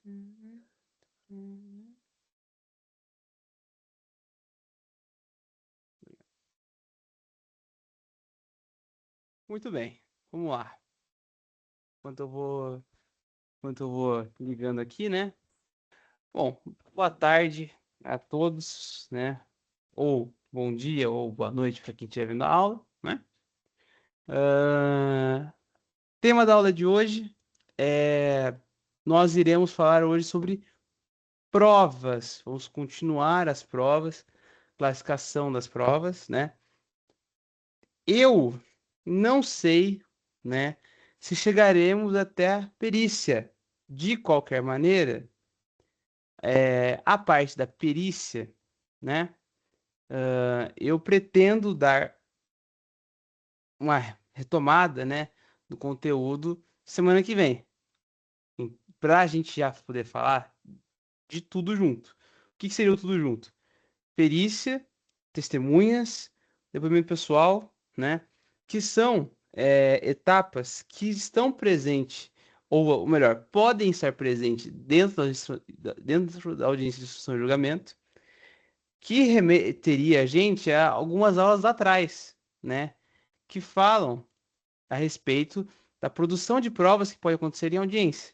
Muito bem, vamos lá. Enquanto eu vou, enquanto eu vou ligando aqui, né? Bom, boa tarde a todos, né? Ou bom dia ou boa noite para quem estiver vendo a aula, né? Tema da aula de hoje é nós iremos falar hoje sobre provas. Vamos continuar as provas, classificação das provas, né? Eu não sei, né, se chegaremos até a perícia. De qualquer maneira, a parte da perícia, né, eu pretendo dar uma retomada, né, do conteúdo semana que vem, para a gente já poder falar de tudo junto. O que seria o tudo junto? Perícia, testemunhas, depoimento pessoal, né? Que são etapas que estão presentes, ou melhor, podem estar presentes dentro da audiência de instrução e julgamento, que remeteria a gente a algumas aulas atrás, né? Que falam a respeito da produção de provas que pode acontecer em audiência.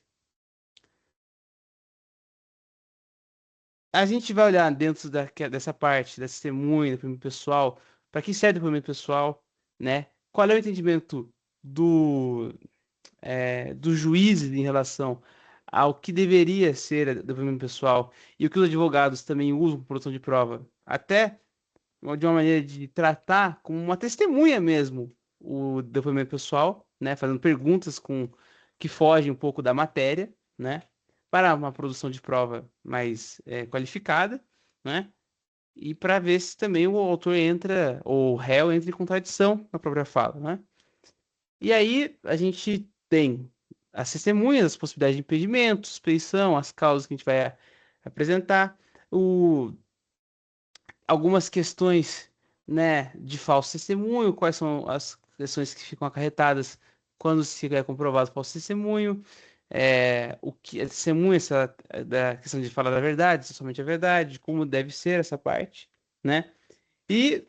A gente vai olhar dentro dessa parte, da testemunha, do depoimento pessoal, para que serve o depoimento pessoal, né? Qual é o entendimento do, dos juízes em relação ao que deveria ser o depoimento pessoal e o que os advogados também usam como produção de prova, até de uma maneira de tratar como uma testemunha mesmo o depoimento pessoal, né? Fazendo perguntas que fogem um pouco da matéria, né? Para uma produção de prova mais qualificada, né? E para ver se também o autor entra, ou o réu entra em contradição na própria fala, né? E aí a gente tem as testemunhas, as possibilidades de impedimento, suspeição, as causas que a gente vai apresentar, algumas questões, né, de falso testemunho, quais são as questões que ficam acarretadas quando se é comprovado falso testemunho, o que a testemunha da questão de falar da verdade, se somente a verdade, como deve ser essa parte, né? E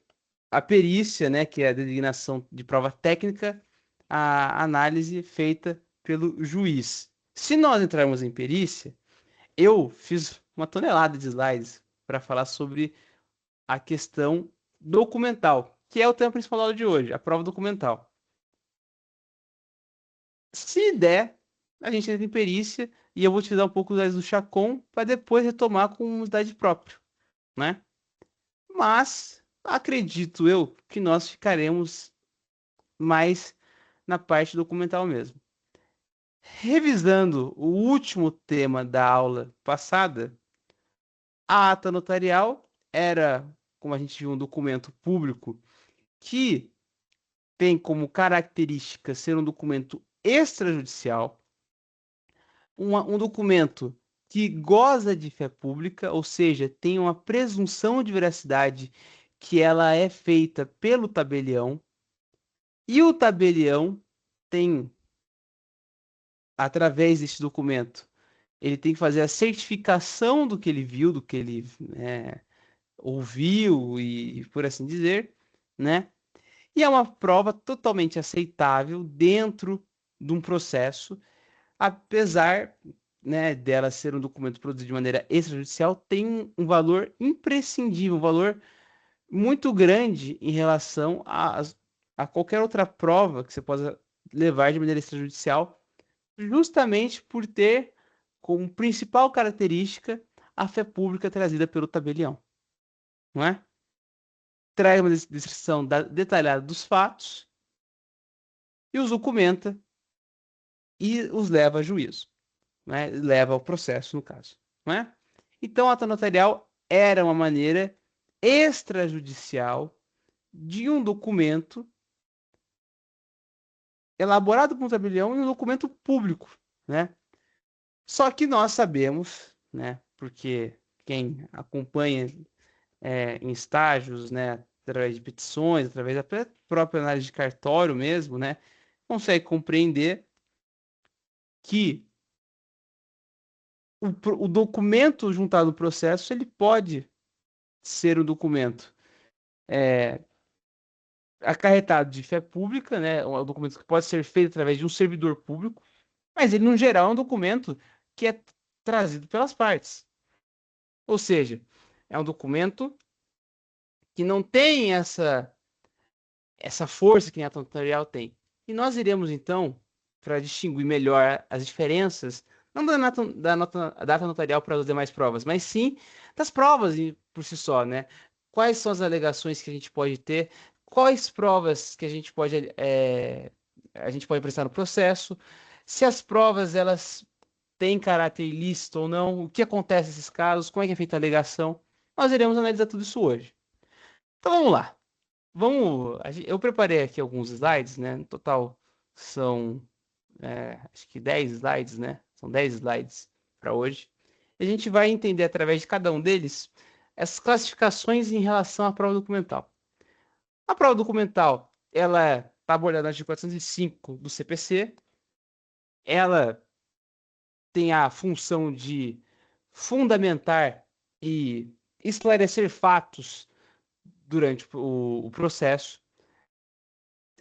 a perícia, né, que é a designação de prova técnica, a análise feita pelo juiz. Se nós entrarmos em perícia, eu fiz uma tonelada de slides para falar sobre a questão documental, que é o tema principal da aula de hoje, a prova documental. Se der, a gente entra em perícia e eu vou utilizar um pouco do Chacon para depois retomar com um slide próprio, né? Mas acredito eu que nós ficaremos mais na parte documental mesmo. Revisando o último tema da aula passada, a ata notarial era, como a gente viu, um documento público que tem como característica ser um documento extrajudicial, um documento que goza de fé pública, ou seja, tem uma presunção de veracidade que ela é feita pelo tabelião, e o tabelião tem, através deste documento, ele tem que fazer a certificação do que ele viu, do que ele ouviu e por assim dizer, né? E é uma prova totalmente aceitável dentro de um processo, apesar, né, dela ser um documento produzido de maneira extrajudicial, tem um valor imprescindível, um valor muito grande em relação a qualquer outra prova que você possa levar de maneira extrajudicial, justamente por ter como principal característica a fé pública trazida pelo tabelião, não é? Traz uma descrição detalhada dos fatos e os documenta e os leva a juízo, né? Leva ao processo, no caso, né? Então, a ata notarial era uma maneira extrajudicial de um documento elaborado por um tabelião e um documento público, né? Só que nós sabemos, né? Porque quem acompanha em estágios, né? Através de petições, através da própria análise de cartório mesmo, né? Consegue compreender que o documento juntado no processo, ele pode ser um documento acarretado de fé pública, né? Um documento que pode ser feito através de um servidor público, mas ele, no geral, é um documento que é trazido pelas partes. Ou seja, é um documento que não tem essa força que a ata notarial tem. E nós iremos, então, para distinguir melhor as diferenças, não da data notarial para as demais provas, mas sim das provas por si só, né? Quais são as alegações que a gente pode ter, quais provas que a gente pode prestar no processo, se as provas elas têm caráter ilícito ou não, o que acontece nesses casos, como é que é feita a alegação. Nós iremos analisar tudo isso hoje. Então vamos lá. Eu preparei aqui alguns slides, né? No total são, acho que 10 slides, né? São 10 slides para hoje. E a gente vai entender através de cada um deles essas classificações em relação à prova documental. A prova documental, ela está abordada no artigo 405 do CPC. Ela tem a função de fundamentar e esclarecer fatos durante o processo.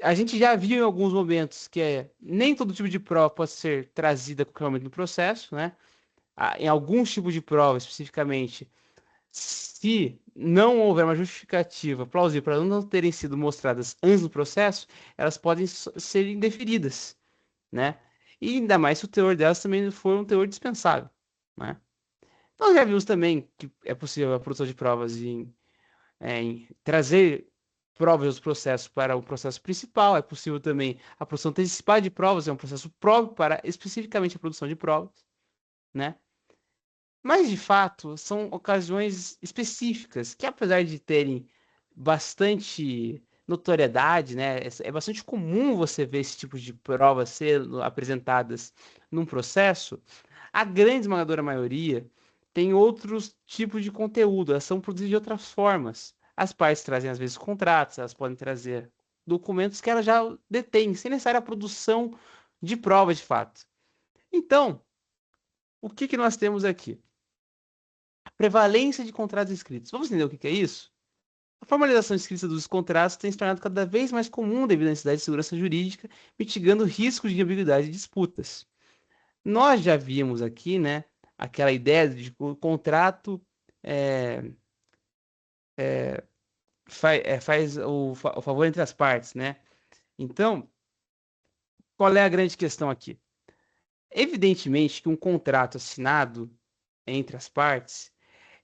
A gente já viu em alguns momentos que nem todo tipo de prova pode ser trazida a qualquer momento no processo, né? Em alguns tipos de prova, especificamente, se não houver uma justificativa plausível para não terem sido mostradas antes do processo, elas podem ser indeferidas, né? E ainda mais se o teor delas também for um teor dispensável, né? Nós já vimos também que é possível a produção de provas em trazer provas dos processos para o processo principal. É possível também a produção antecipada de provas, é um processo próprio para especificamente a produção de provas, né? Mas, de fato, são ocasiões específicas que, apesar de terem bastante notoriedade, né? É bastante comum você ver esse tipo de provas sendo apresentadas num processo. A grande esmagadora maioria tem outros tipos de conteúdo, elas são produzidas de outras formas. As partes trazem, às vezes, contratos, elas podem trazer documentos que elas já detêm, sem necessária produção de prova de fato. Então, o que que nós temos aqui? A prevalência de contratos escritos. Vamos entender o que que é isso? A formalização escrita dos contratos tem se tornado cada vez mais comum devido à necessidade de segurança jurídica, mitigando riscos de ambiguidade e disputas. Nós já vimos aqui, né, aquela ideia de que o contrato é, faz o favor entre as partes, né? Então, qual é a grande questão aqui? Evidentemente que um contrato assinado entre as partes,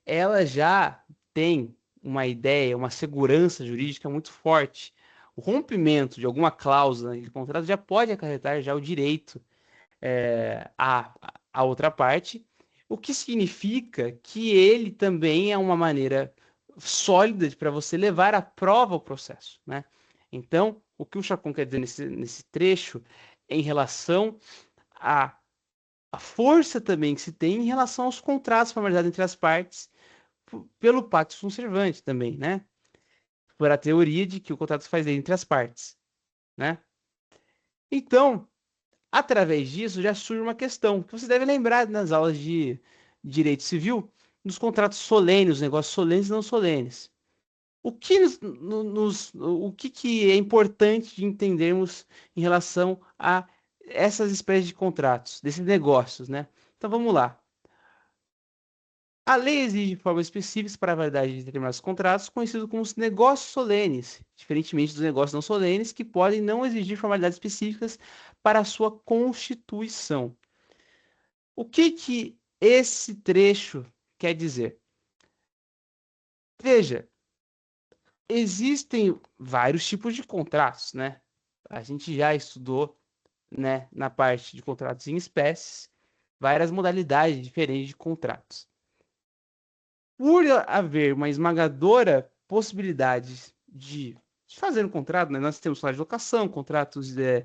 ela já tem uma ideia, uma segurança jurídica muito forte. O rompimento de alguma cláusula de contrato já pode acarretar já o direito a outra parte, o que significa que ele também é uma maneira sólida para você levar à prova o processo, né? Então, o que o Chacon quer dizer nesse trecho é em relação à, à força também que se tem em relação aos contratos formalizados entre as partes pelo pacto sunt servante também, né? Por a teoria de que o contrato se faz entre as partes, né? Então, através disso, já surge uma questão que você deve lembrar nas aulas de direito civil, dos contratos solenes, os negócios solenes e não solenes. O que é importante de entendermos em relação a essas espécies de contratos, desses negócios, né? Então vamos lá. A lei exige formas específicas para a validade de determinados contratos, conhecidos como os negócios solenes, diferentemente dos negócios não solenes, que podem não exigir formalidades específicas para a sua constituição. O que que esse trecho quer dizer? Veja, existem vários tipos de contratos, né? A gente já estudou, né, na parte de contratos em espécies, várias modalidades diferentes de contratos. Por haver uma esmagadora possibilidade de fazer um contrato, né? Nós temos contratos de locação, contratos de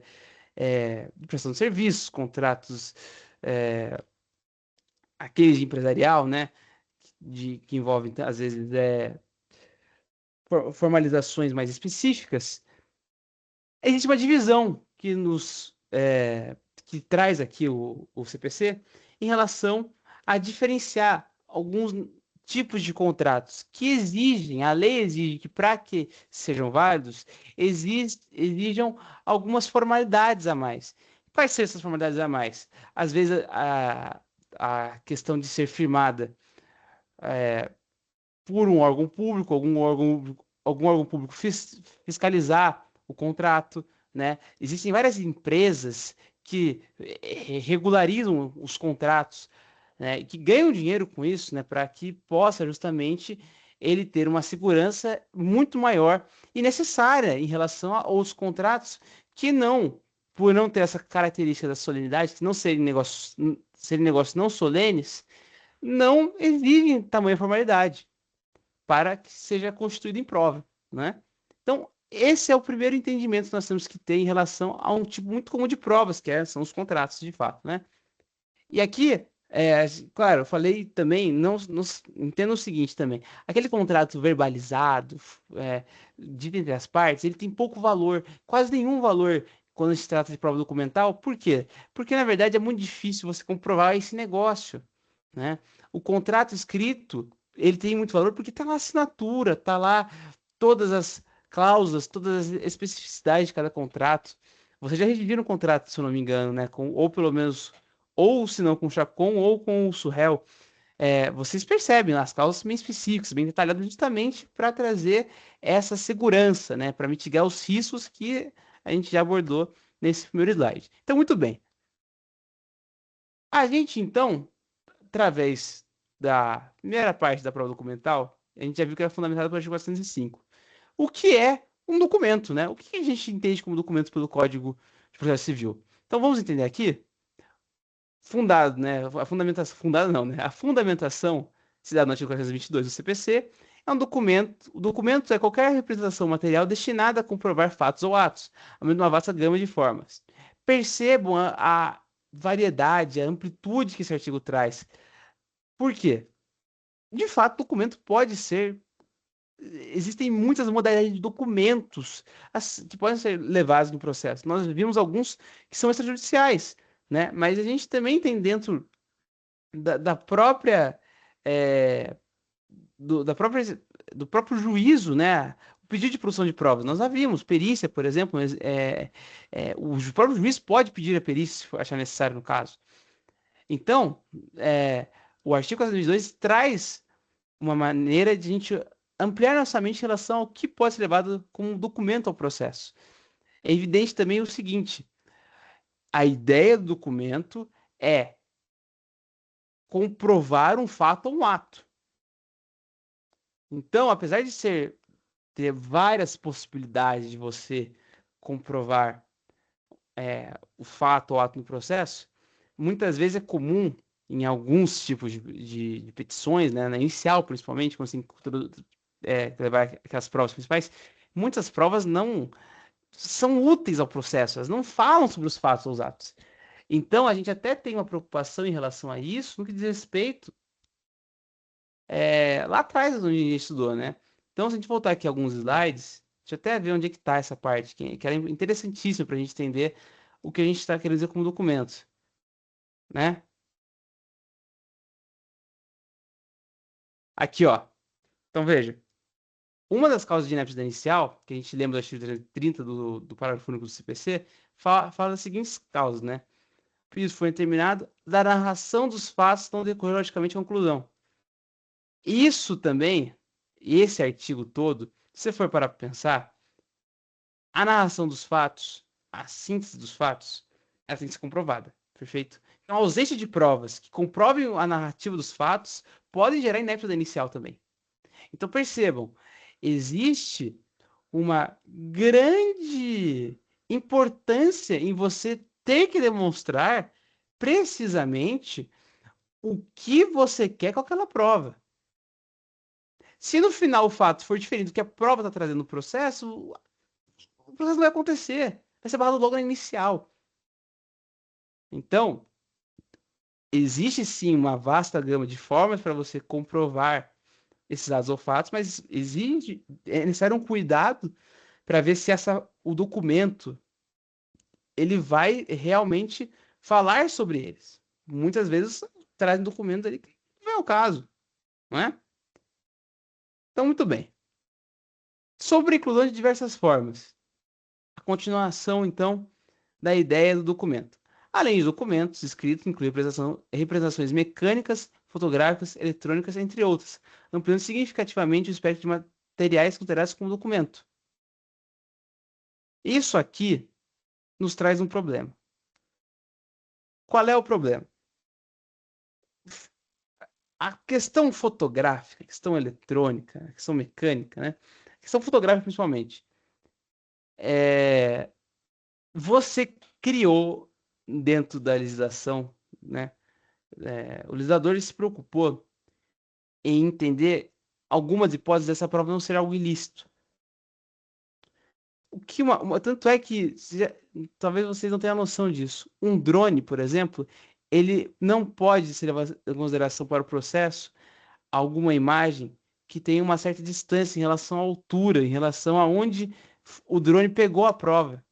prestação de serviços, contratos aqueles de empresarial, né? Que envolvem, às vezes, formalizações mais específicas. Existe uma divisão que traz aqui o CPC em relação a diferenciar alguns tipos de contratos que exigem, a lei exige que para que sejam válidos, exijam algumas formalidades a mais. Quais são essas formalidades a mais? Às vezes a questão de ser firmada por um órgão público, algum órgão público fiscalizar o contrato, né? Existem várias empresas que regularizam os contratos, né? Que ganham dinheiro com isso, né? Para que possa justamente ele ter uma segurança muito maior e necessária em relação aos contratos que não, por não ter essa característica da solenidade, que não serem negócios não solenes, não exigem tamanha formalidade para que seja constituído em prova, né? Então, esse é o primeiro entendimento que nós temos que ter em relação a um tipo muito comum de provas, são os contratos, de fato, né? E aqui, claro, eu falei também, não entenda o seguinte também, aquele contrato verbalizado, dito entre as partes, ele tem pouco valor, quase nenhum valor quando se trata de prova documental. Por quê? Porque, na verdade, é muito difícil você comprovar esse negócio, né? O contrato escrito, ele tem muito valor porque está lá a assinatura, está lá todas as cláusulas, todas as especificidades de cada contrato. Você já redigiu um contrato, se eu não me engano, né? Ou pelo menos, ou se não com o Chacon, ou com o Surrel. Vocês percebem as cláusulas bem específicas, bem detalhadas, justamente para trazer essa segurança, né? Para mitigar os riscos que a gente já abordou nesse primeiro slide. Então, muito bem. A gente, então, através da primeira parte da prova documental, a gente já viu que era fundamentada pelo artigo 405. O que é um documento, né? O que a gente entende como documento pelo Código de Processo Civil? Então vamos entender aqui, fundado, né? A fundamentação, fundada não, né? A fundamentação se dá no artigo 422 do CPC, é um documento. O documento é qualquer representação material destinada a comprovar fatos ou atos, a menos de uma vasta gama de formas. Percebam a variedade, a amplitude que esse artigo traz. Por quê? De fato, documento pode ser. Existem muitas modalidades de documentos que podem ser levados no processo. Nós vimos alguns que são extrajudiciais, né? Mas a gente também tem dentro da própria, é, da própria do próprio juízo, né? O pedido de produção de provas. Nós já vimos perícia, por exemplo, mas, o próprio juiz pode pedir a perícia se for achar necessário no caso. Então, o artigo 422 traz uma maneira de a gente ampliar nossa mente em relação ao que pode ser levado como um documento ao processo. É evidente também o seguinte: a ideia do documento é comprovar um fato ou um ato. Então, apesar de ter várias possibilidades de você comprovar o fato ou ato no processo, muitas vezes é comum em alguns tipos de petições, né, na inicial principalmente, quando você levar aquelas provas principais, muitas provas não são úteis ao processo, elas não falam sobre os fatos ou os atos. Então, a gente até tem uma preocupação em relação a isso, no que diz respeito lá atrás, onde a gente estudou, né? Então, se a gente voltar aqui alguns slides, deixa eu até ver onde é que está essa parte, que era interessantíssima para a gente entender o que a gente está querendo dizer como documento, né? Aqui, ó. Então, veja. Uma das causas de inaptidão inicial, que a gente lembra do artigo 330 do parágrafo único do CPC, fala das seguintes causas, né? O juízo foi determinado da narração dos fatos não decorrer logicamente à conclusão. Isso também, esse artigo todo, se você for parar para pensar, a narração dos fatos, a síntese dos fatos, ela tem que ser comprovada, perfeito? Então, a ausência de provas que comprovem a narrativa dos fatos podem gerar inépcia inicial também. Então, percebam, existe uma grande importância em você ter que demonstrar precisamente o que você quer com aquela prova. Se no final o fato for diferente do que a prova está trazendo no processo, o processo não vai acontecer. Vai ser barrado logo na inicial. Então, existe sim uma vasta gama de formas para você comprovar esses dados ou fatos, mas é necessário um cuidado para ver se o documento ele vai realmente falar sobre eles. Muitas vezes trazem documentos ali que não é o caso, não é? Então, muito bem. Sobre inclusão de diversas formas. A continuação, então, da ideia do documento. Além de documentos escritos, inclui representações mecânicas, fotográficas, eletrônicas, entre outras, ampliando significativamente o espectro de materiais considerados como documento. Isso aqui nos traz um problema. Qual é o problema? A questão fotográfica, a questão eletrônica, a questão mecânica, né? A questão fotográfica principalmente. Você criou dentro da legislação, né? O legislador se preocupou em entender algumas hipóteses dessa prova não ser algo ilícito. O que tanto é que talvez vocês não tenham noção disso. Um drone, por exemplo, ele não pode ser levado em consideração para o processo alguma imagem que tenha uma certa distância em relação à altura, em relação a onde o drone pegou a prova,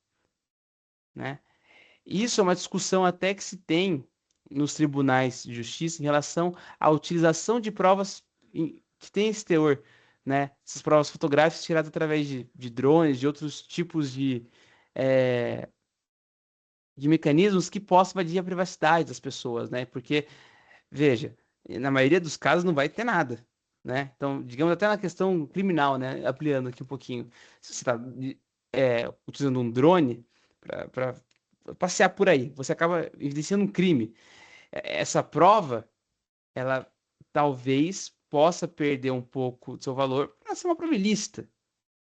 né? Isso é uma discussão até que se tem nos tribunais de justiça em relação à utilização de provas que têm esse teor, né? Essas provas fotográficas tiradas através de drones, de outros tipos eh, de mecanismos que possam invadir a privacidade das pessoas, né? Porque, veja, na maioria dos casos não vai ter nada, né? Então, digamos até na questão criminal, né? Ampliando aqui um pouquinho. Se você está utilizando um drone para passear por aí, você acaba evidenciando um crime. Essa prova, ela talvez possa perder um pouco do seu valor para ser uma prova ilícita.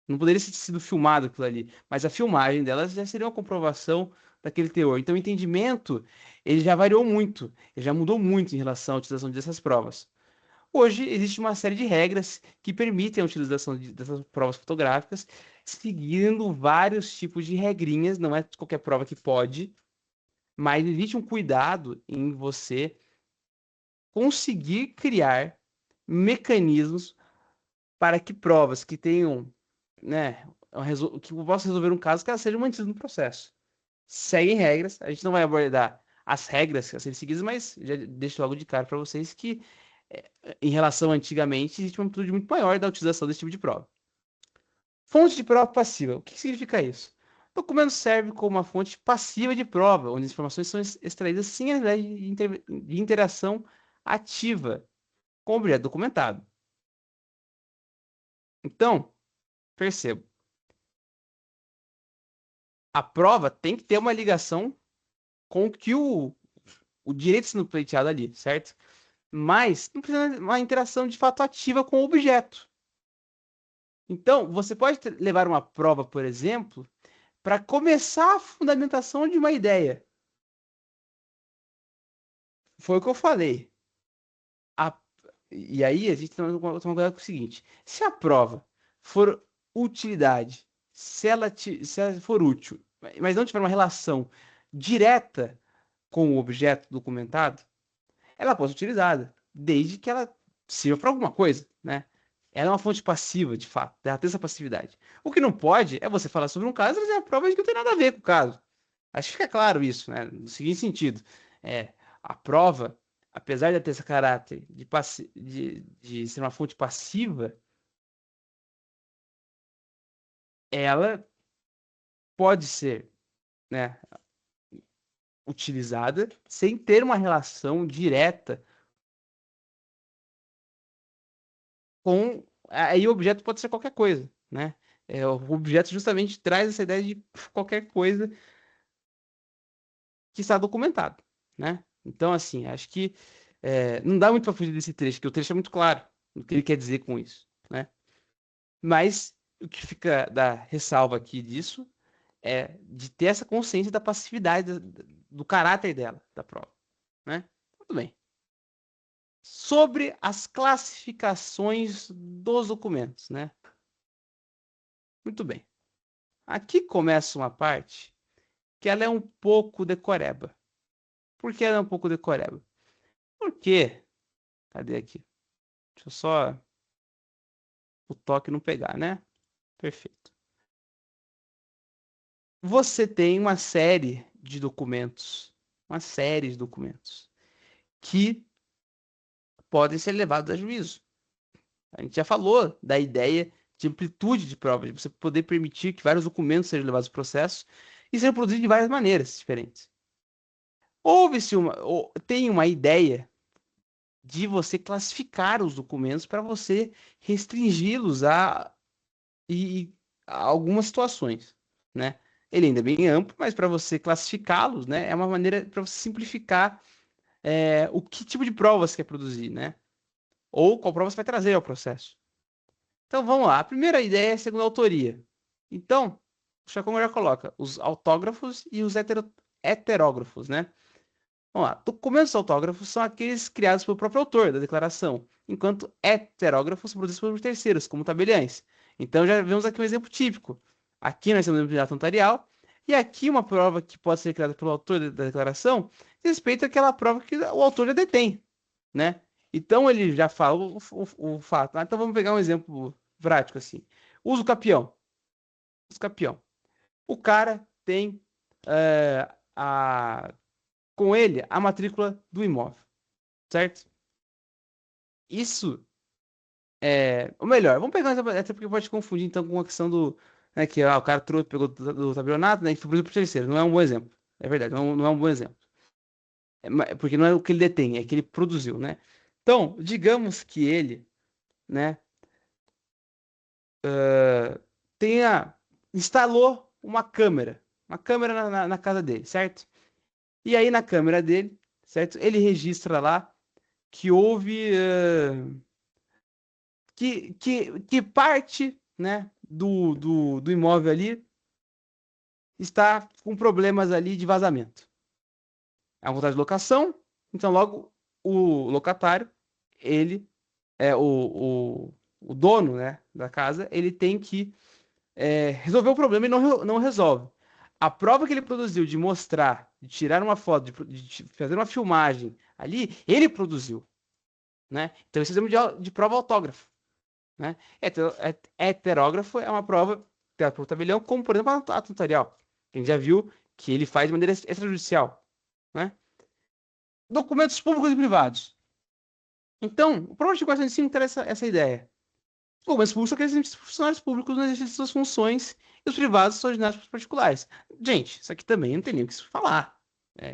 Não poderia ter sido filmado aquilo ali, mas a filmagem delas já seria uma comprovação daquele teor. Então, o entendimento, ele já variou muito, ele já mudou muito em relação à utilização dessas provas. Hoje, existe uma série de regras que permitem a utilização dessas provas fotográficas, seguindo vários tipos de regrinhas, não é qualquer prova que pode, mas existe um cuidado em você conseguir criar mecanismos para que provas que tenham, né, que possam resolver um caso, que elas sejam mantidas no processo. Seguem regras, a gente não vai abordar as regras a serem seguidas, mas já deixo logo de cara para vocês que, em relação a antigamente, existe uma amplitude muito maior da utilização desse tipo de prova. Fonte de prova passiva. O que significa isso? O documento serve como uma fonte passiva de prova, onde as informações são extraídas sem a necessidade de interação ativa com o objeto documentado. Então, percebo, a prova tem que ter uma ligação com o que o direito sendo pleiteado ali, certo? Mas não precisa de uma interação de fato ativa com o objeto. Então, você pode levar uma prova, por exemplo, para começar a fundamentação de uma ideia. Foi o que eu falei. A- E aí a gente tem que tomar cuidado com o seguinte: se a prova for utilidade, se ela for útil, mas não tiver uma relação direta com o objeto documentado, ela pode ser utilizada, desde que ela sirva para alguma coisa, né? Ela é uma fonte passiva, de fato, ela tem essa passividade. O que não pode é você falar sobre um caso e trazer a prova de que não tem nada a ver com o caso. Acho que fica claro isso, né? No seguinte sentido, a prova, apesar de ter esse caráter de ser uma fonte passiva, ela pode ser, né, utilizada sem ter uma relação direta com. Aí o objeto pode ser qualquer coisa, né? O objeto justamente traz essa ideia de qualquer coisa que está documentado, né? Então, assim, acho que não dá muito para fugir desse trecho, porque o trecho é muito claro o que ele quer dizer com isso, né? Mas o que fica da ressalva aqui disso é de ter essa consciência da passividade, do caráter dela, da prova, né? Tudo bem. Sobre as classificações dos documentos, né? Muito bem. Aqui começa uma parte que ela é um pouco decoreba. Por que ela é um pouco decoreba? Porque, cadê aqui? Deixa eu só o toque não pegar, né? Perfeito. Você tem uma série de documentos que podem ser levados a juízo. A gente já falou da ideia de amplitude de prova, de você poder permitir que vários documentos sejam levados ao processo e sejam produzidos de várias maneiras diferentes. Tem uma ideia de você classificar os documentos para você restringi-los e, a algumas situações, né? Ele ainda é bem amplo, mas para você classificá-los, né, é uma maneira para você simplificar o que tipo de prova você quer produzir, né? Ou qual prova você vai trazer ao processo. Então vamos lá. A primeira ideia é segundo a autoria. Então, o Chacon já coloca os autógrafos e os heterógrafos, né? Vamos lá. Documentos autógrafos são aqueles criados pelo próprio autor da declaração, enquanto heterógrafos são produzidos por terceiros, como tabeliães. Então já vemos aqui um exemplo típico. Aqui nós temos um exemplo de ato notarial, e aqui uma prova que pode ser criada pelo autor da declaração respeita àquela prova que o autor já detém, né? Então ele já fala o fato. Então vamos pegar um exemplo prático assim. Uso capião. Uso capião. O cara tem a com ele a matrícula do imóvel, certo? Isso ou melhor, vamos pegar um exemplo, até porque pode confundir então com a questão do, né, que o cara trouxe, pegou do tabelionato, né, e foi produzido por terceiro. Não é um bom exemplo. É verdade, não é um bom exemplo. Porque não é o que ele detém, é que ele produziu, né? Então, digamos que ele, né, instalou uma câmera na casa dele, certo? E aí na câmera dele, certo? Ele registra lá que houve que parte, né, do imóvel ali está com problemas ali de vazamento. É uma contrato de locação, então logo o locatário, ele o dono, né, da casa, ele tem que resolver o problema e não resolve. A prova que ele produziu de mostrar, de tirar uma foto, de fazer uma filmagem ali, ele produziu, né? Então esse é um exemplo de prova autógrafa. Né? Heterógrafo é uma prova criada por tabelião, como por exemplo a ato notarial. A gente já viu que ele faz de maneira extrajudicial. Né? Documentos públicos e privados. Então, o prova de 405 traz essa ideia. Os documentos públicos são aqueles funcionários públicos no exercício de suas funções e os privados são ordenados para os particulares. Gente, isso aqui também não tem nem o que se falar.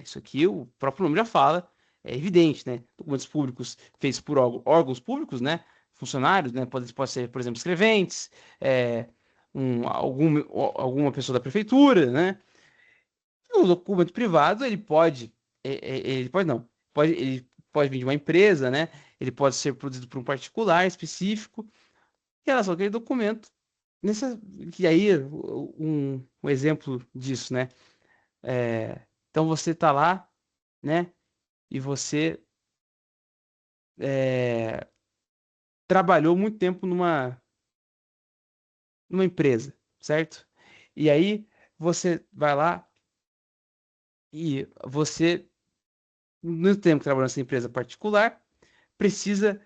Isso aqui o próprio nome já fala, é evidente, né? Documentos públicos feitos por órgãos públicos, né? Funcionários, né? Pode ser, por exemplo, escreventes, é, alguma pessoa da prefeitura, né? O documento privado, ele pode não, ele pode vir de uma empresa, né? Ele pode ser produzido por um particular específico, em relação àquele documento. Que aí, um exemplo disso, né? Então você tá lá, né? E você é, trabalhou muito tempo numa empresa, certo? E aí você vai lá e você, no tempo que trabalhou nessa empresa particular, precisa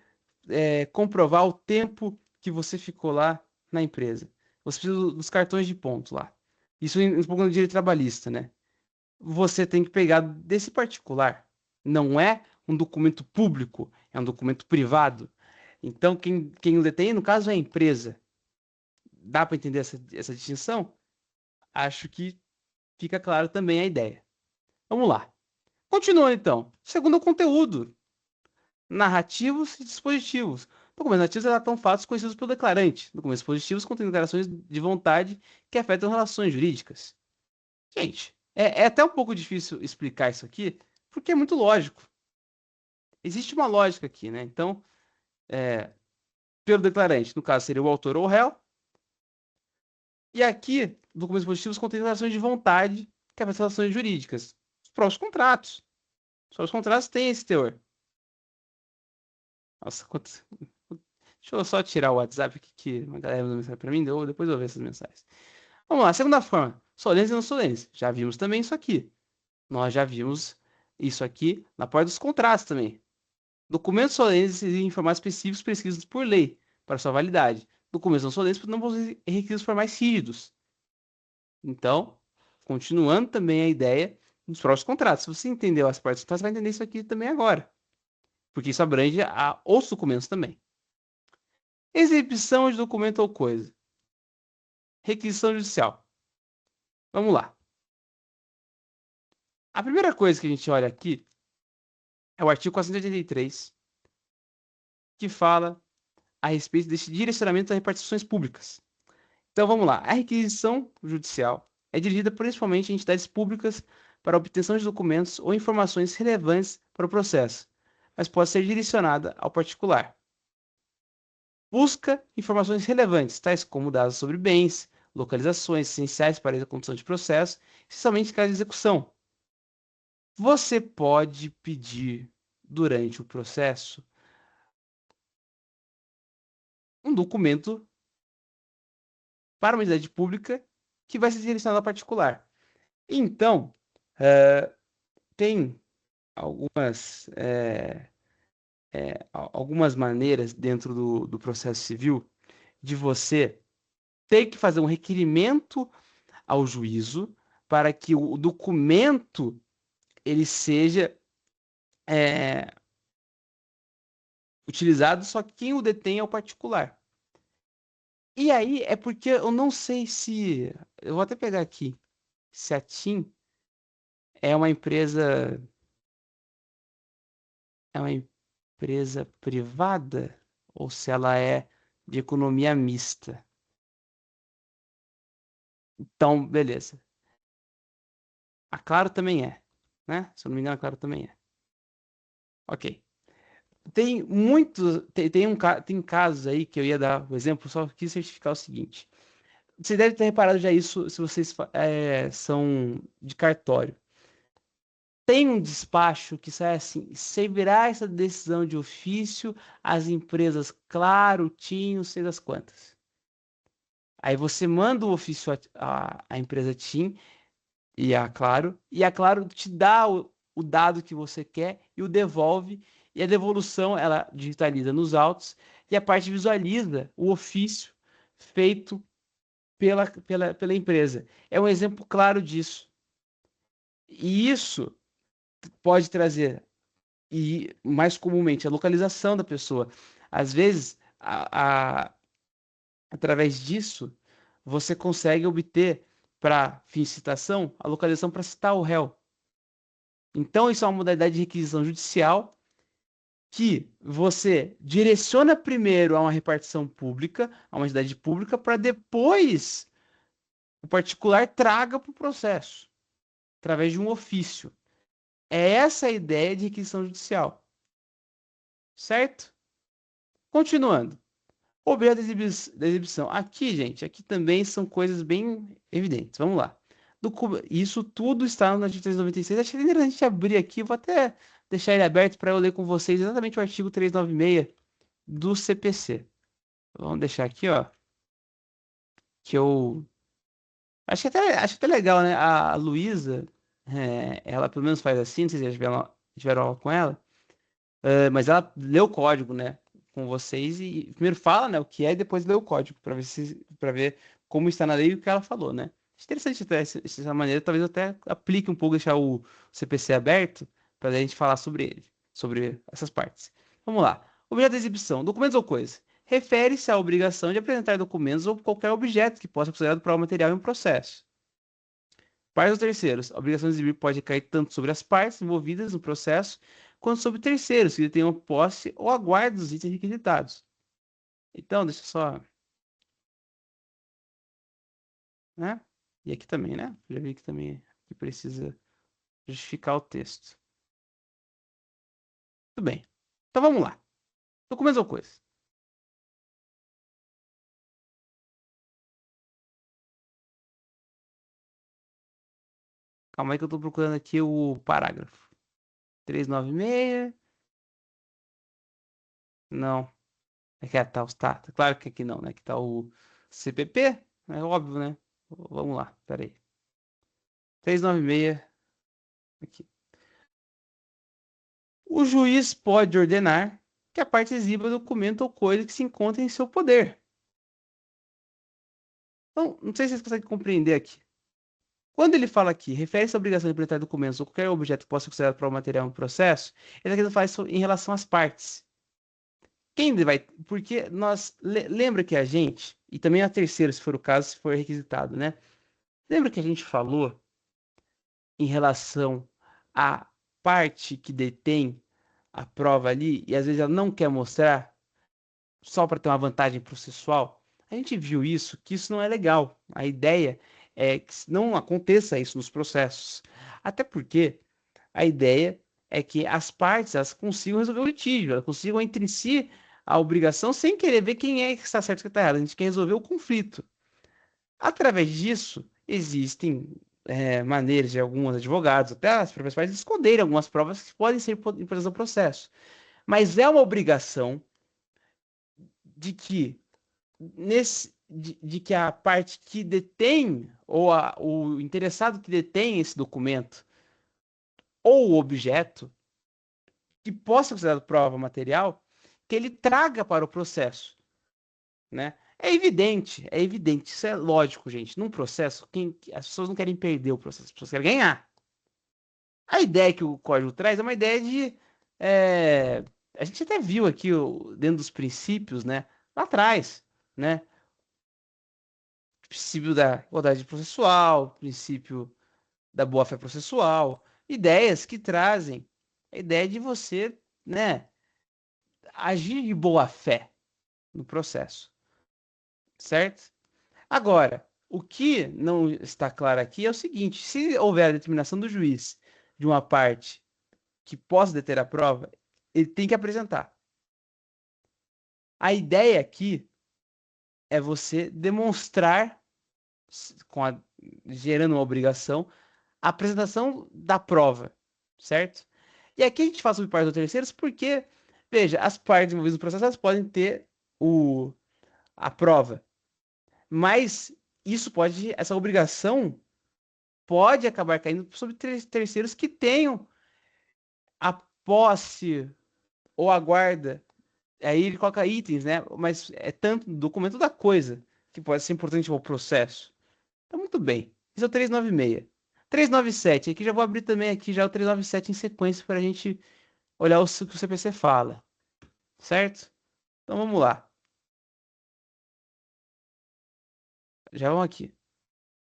comprovar o tempo que você ficou lá na empresa. Você precisa dos cartões de ponto lá. Isso um pouco no direito trabalhista, né? Você tem que pegar desse particular. Não é um documento público, é um documento privado. Então, quem o detém, no caso, é a empresa. Dá para entender essa distinção? Acho que fica claro também a ideia. Vamos lá. Continuando, então. Segundo o conteúdo, narrativos e dispositivos. Documentos narrativos relatam fatos conhecidos pelo declarante. Documentos dispositivos contêm declarações de vontade que afetam relações jurídicas. Gente, é até um pouco difícil explicar isso aqui, porque é muito lógico. Existe uma lógica aqui, né? Então, pelo declarante, no caso seria o autor ou o réu. E aqui, documentos positivos contêm declarações de vontade que afetam relações jurídicas. Os próprios contratos. Os próprios contratos têm esse teor. Nossa, deixa eu só tirar o WhatsApp aqui que uma galera mandou mensagem para mim, depois eu vou ver essas mensagens. Vamos lá, segunda forma, solenes e não solenes. Já vimos também isso aqui. Nós já vimos isso aqui na parte dos contratos também. Documentos solenes exigem informações específicos prescritos por lei para sua validade. Documentos não solenes não possuem requisitos formais rígidos. Então, continuando também a ideia dos próprios contratos. Se você entendeu as partes, você vai entender isso aqui também agora. porque isso abrange a outros documentos também. Exibição de documento ou coisa. Requisição judicial. Vamos lá. A primeira coisa que a gente olha aqui é o artigo 483, que fala a respeito desse direcionamento das repartições públicas. Então vamos lá. A requisição judicial é dirigida principalmente a entidades públicas para a obtenção de documentos ou informações relevantes para o processo, mas pode ser direcionada ao particular. Busca informações relevantes, tais como dados sobre bens, localizações essenciais para a condução de processo, especialmente em caso de execução. Você pode pedir durante o processo um documento para uma entidade pública que vai ser direcionado ao particular. Então, tem algumas maneiras dentro do processo civil de você ter que fazer um requerimento ao juízo para que o documento ele seja utilizado, só que quem o detém é o particular. E aí é porque eu não sei se... Eu vou até pegar aqui. Se a TIM é uma empresa... É uma empresa privada ou se ela é de economia mista. Então, beleza. A Claro também é, né? Se eu não me engano, a Claro também é. Ok. Tem muitos... Tem casos aí que eu ia dar o exemplo, só quis certificar o seguinte. Você deve ter reparado já isso se vocês são de cartório. Tem um despacho que sai assim: servirá essa decisão de ofício às empresas Claro, TIM, não sei das quantas. Aí você manda o ofício à empresa TIM e a Claro te dá o dado que você quer e o devolve, e a devolução ela digitaliza nos autos e a parte visualiza o ofício feito pela empresa. É um exemplo claro disso. E isso pode trazer, e mais comumente, a localização da pessoa. Às vezes, através disso, você consegue obter, para fins de citação, a localização para citar o réu. Então, isso é uma modalidade de requisição judicial que você direciona primeiro a uma repartição pública, a uma entidade pública, para depois o particular traga para o processo, através de um ofício. É essa a ideia de requisição judicial. Certo? Continuando. Objeto da exibição. Aqui, gente, aqui também são coisas bem evidentes. Vamos lá. Isso tudo está no artigo 396. Acho que é interessante a gente abrir aqui. Vou até deixar ele aberto para eu ler com vocês exatamente o artigo 396 do CPC. Vamos deixar aqui, ó. Que eu acho até legal, né? A Luísa, ela pelo menos faz assim. Não sei se já tiveram aula com ela. Mas ela lê o código, né, com vocês e primeiro fala, né, o que é e depois lê o código para ver como está na lei e o que ela falou, né? Acho interessante até essa maneira, talvez eu até aplique um pouco, deixar o CPC aberto para a gente falar sobre ele, sobre essas partes. Vamos lá. Objeto da exibição, documentos ou coisa. Refere-se à obrigação de apresentar documentos ou qualquer objeto que possa ser considerado prova material em um processo. Partes ou terceiros. A obrigação de exibir pode recair tanto sobre as partes envolvidas no processo, quanto sobre terceiros que detenham posse ou aguardam os itens requisitados. Então, deixa eu só... Né? E aqui também, né? Já vi que também que precisa justificar o texto. Tudo bem. Então vamos lá. Documentos ou coisa. Calma aí que eu tô procurando aqui o parágrafo. 396. Não. É que tá, tá. Claro que aqui não, né? Aqui tá o CPP. É óbvio, né? Vamos lá. Pera aí. 396. Aqui. O juiz pode ordenar que a parte exiba documento ou coisa que se encontra em seu poder. Então, não sei se vocês conseguem compreender aqui. Quando ele fala aqui, refere-se à obrigação de apresentar documentos ou qualquer objeto que possa ser considerado prova material no processo, ele está querendo falar isso em relação às partes. Quem vai. Porque nós. Lembra que a gente, e também a terceira, se for o caso, se for requisitado, né? Lembra que a gente falou em relação à parte que detém a prova ali, e às vezes ela não quer mostrar, só para ter uma vantagem processual? A gente viu isso, que isso não é legal. A ideia é que não aconteça isso nos processos. Até porque a ideia é que as partes elas consigam resolver o litígio, elas consigam entre si a obrigação sem querer ver quem é que está certo e quem está errado. A gente quer resolver o conflito. Através disso, existem maneiras de alguns advogados, até as próprias partes, esconderem algumas provas que podem ser importantes no processo. Mas é uma obrigação de que de que a parte que detém, ou o interessado que detém esse documento, ou o objeto, que possa ser considerado prova material, que ele traga para o processo, né? É evidente, isso é lógico, gente. Num processo, as pessoas não querem perder o processo, as pessoas querem ganhar. A ideia que o código traz é uma ideia de. é, a gente até viu aqui dentro dos princípios, né? Lá atrás, né? Princípio da igualdade processual, princípio da boa-fé processual, ideias que trazem a ideia de você, né, agir de boa-fé no processo, certo? Agora, o que não está claro aqui é o seguinte: se houver a determinação do juiz de uma parte que possa deter a prova, ele tem que apresentar. A ideia aqui é você demonstrar, com gerando uma obrigação, a apresentação da prova, certo? E aqui a gente faz sobre partes ou terceiros porque, veja, as partes envolvidas no processo elas podem ter a prova, mas essa obrigação pode acabar caindo sobre terceiros que tenham a posse ou a guarda. Aí ele coloca itens, né? Mas é tanto do documento da coisa que pode ser importante para o processo. Tá muito bem. Esse é o 396. 397, aqui já vou abrir também aqui já o 397 em sequência para a gente olhar o que o CPC fala, certo? Então vamos lá. Já vamos aqui.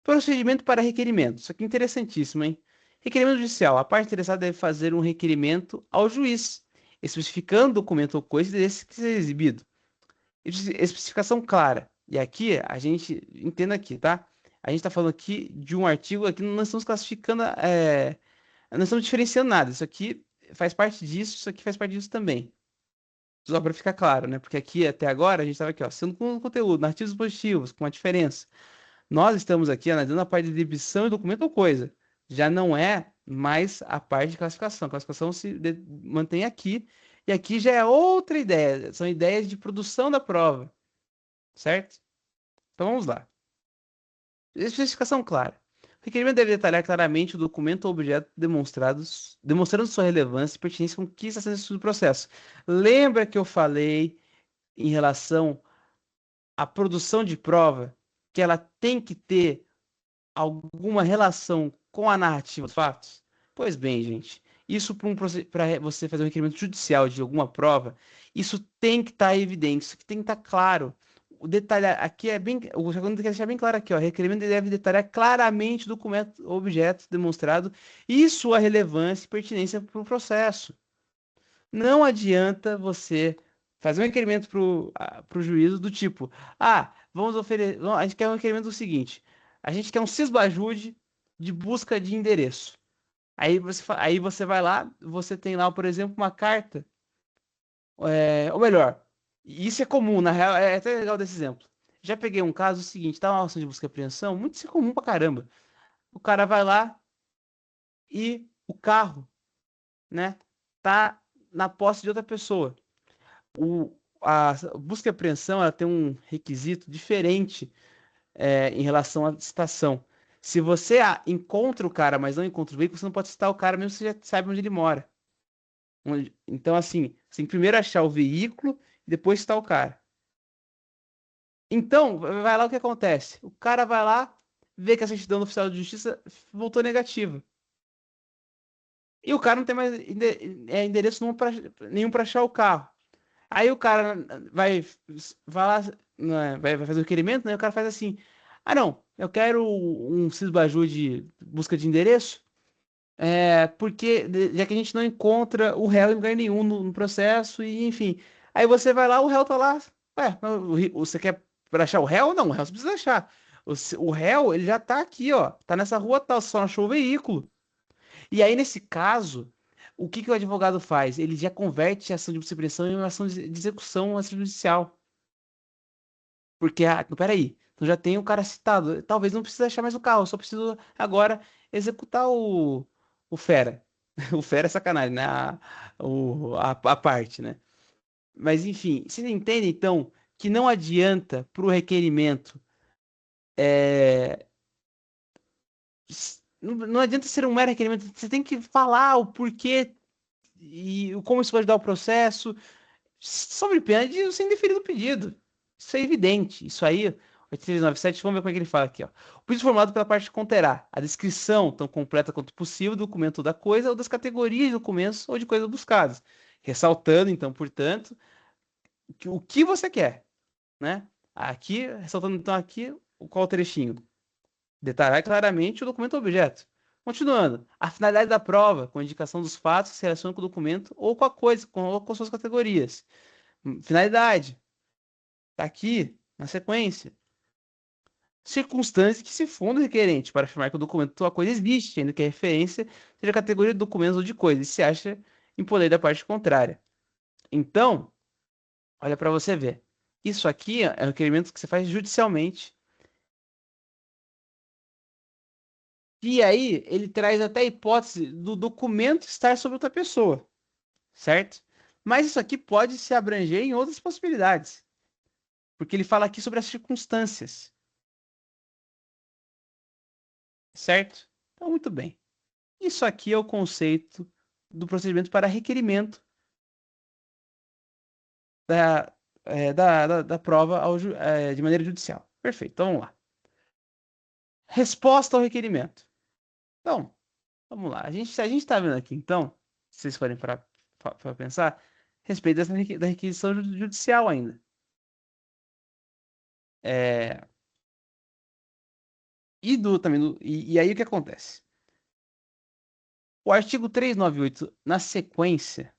Procedimento para requerimento. Isso aqui é interessantíssimo, hein? Requerimento judicial. A parte interessada deve fazer um requerimento ao juiz, especificando o documento ou coisa desse que seja exibido. Especificação clara. E aqui, a gente, entenda aqui, tá? A gente está falando aqui de um artigo, aqui não estamos classificando, não estamos diferenciando nada. Isso aqui faz parte disso, isso aqui faz parte disso também. Só para ficar claro, né? Porque aqui, até agora, a gente estava aqui, ó, sendo com conteúdo, artigos positivos, com uma diferença. Nós estamos aqui analisando a parte de exibição e documento ou coisa. Já não é mais a parte de classificação. A classificação mantém aqui. E aqui já é outra ideia. São ideias de produção da prova. Certo? Então vamos lá. Especificação clara. O requerimento deve detalhar claramente o documento ou objeto demonstrando sua relevância e pertinência com o que está sendo estudo do processo. Lembra que eu falei em relação à produção de prova que ela tem que ter alguma relação com a narrativa dos fatos? Pois bem, gente, isso para você fazer um requerimento judicial de alguma prova, isso tem que estar evidente, isso tem que estar claro. O detalhar aqui é bem, o segundo quer deixar bem claro aqui, ó, requerimento deve detalhar claramente o documento, o objeto demonstrado e sua relevância e pertinência para o processo. Não adianta você fazer um requerimento para o juízo do tipo, vamos oferecer, a gente quer um requerimento do seguinte, a gente quer um cisbajude de busca de endereço. Aí você vai lá, você tem lá, por exemplo, uma carta, ou melhor, isso é comum, na real, é até legal desse exemplo. Já peguei um caso seguinte, tá uma ação de busca e apreensão, muito isso é comum pra caramba. O cara vai lá e o carro, né, tá na posse de outra pessoa. A busca e apreensão ela tem um requisito diferente em relação à citação. Se você encontra o cara, mas não encontra o veículo, você não pode citar o cara mesmo que você já sabe onde ele mora. Então, assim, você tem que primeiro achar o veículo e depois citar o cara. Então, vai lá o que acontece. O cara vai lá, vê que a certidão do oficial de justiça voltou negativa. E o cara não tem mais endereço nenhum para achar o carro. Aí o cara vai lá, né, vai fazer o requerimento, né? O cara faz assim: ah, não, eu quero um Cisbaju de busca de endereço, porque já que a gente não encontra o réu em lugar nenhum no processo, e enfim. Aí você vai lá, o réu tá lá. Ué, mas você quer pra achar o réu? Não, o réu você precisa achar. O réu, ele já tá aqui, ó. Tá nessa rua tal, só não achou o veículo. E aí, nesse caso, o que que o advogado faz? Ele já converte a ação de supressão em uma ação de execução extrajudicial. Porque, não, peraí, então já tem o cara citado. Talvez não precise achar mais o carro, só preciso agora executar o fera. O fera é sacanagem, né? A parte, né? Mas enfim, você entende então que não adianta para o requerimento. Não adianta ser um mero requerimento, você tem que falar o porquê e como isso vai ajudar o processo, sobre pena de ser indeferido o pedido. Isso é evidente. Isso aí, 8397, vamos ver como é que ele fala aqui, ó. O pedido formulado pela parte conterá a descrição, tão completa quanto possível, do documento da coisa ou das categorias de documentos ou de coisas buscadas. Ressaltando, então, portanto, o que você quer, né? Aqui, ressaltando, então, aqui, qual o trechinho? Detalhar claramente o documento objeto. Continuando, a finalidade da prova, com a indicação dos fatos que se relacionam com o documento ou com a coisa, com suas categorias. Finalidade, tá aqui na sequência. Circunstâncias que se fundam requerente para afirmar que o documento ou a coisa existe, ainda que a referência seja a categoria de documentos ou de coisa, e se acha em poder da parte contrária. Então, olha para você ver. Isso aqui é um requerimento que você faz judicialmente. E aí, ele traz até a hipótese do documento estar sobre outra pessoa, certo? Mas isso aqui pode se abranger em outras possibilidades, porque ele fala aqui sobre as circunstâncias, certo? Então, muito bem. Isso aqui é o conceito do procedimento para requerimento da, da prova de maneira judicial. Perfeito, então vamos lá. Resposta ao requerimento. Então, vamos lá. A gente está vendo aqui, então, se vocês forem para pensar, a respeito da requisição judicial ainda. É, e aí o que acontece? O artigo 398, na sequência,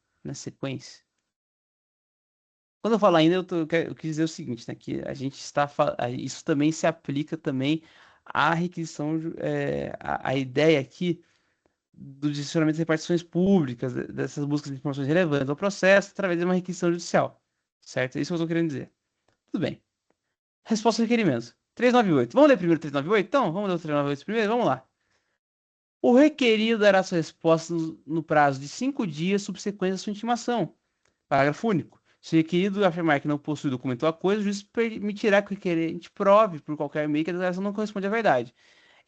quando eu falo ainda, eu quis dizer o seguinte, né? Que a gente está. Isso também se aplica também à requisição, a ideia aqui do direcionamento de repartições públicas, dessas buscas de informações relevantes ao processo, através de uma requisição judicial. Certo? É isso que eu estou querendo dizer. Tudo bem. Resposta ao requerimento. 398. Vamos ler primeiro o 398? Então, vamos ler o 398 primeiro? Vamos lá. O requerido dará sua resposta no prazo de 5 dias subsequentes à sua intimação. Parágrafo único. Se o requerido afirmar que não possui documento ou a coisa, o juiz permitirá que o requerente prove por qualquer meio que a declaração não corresponde à verdade.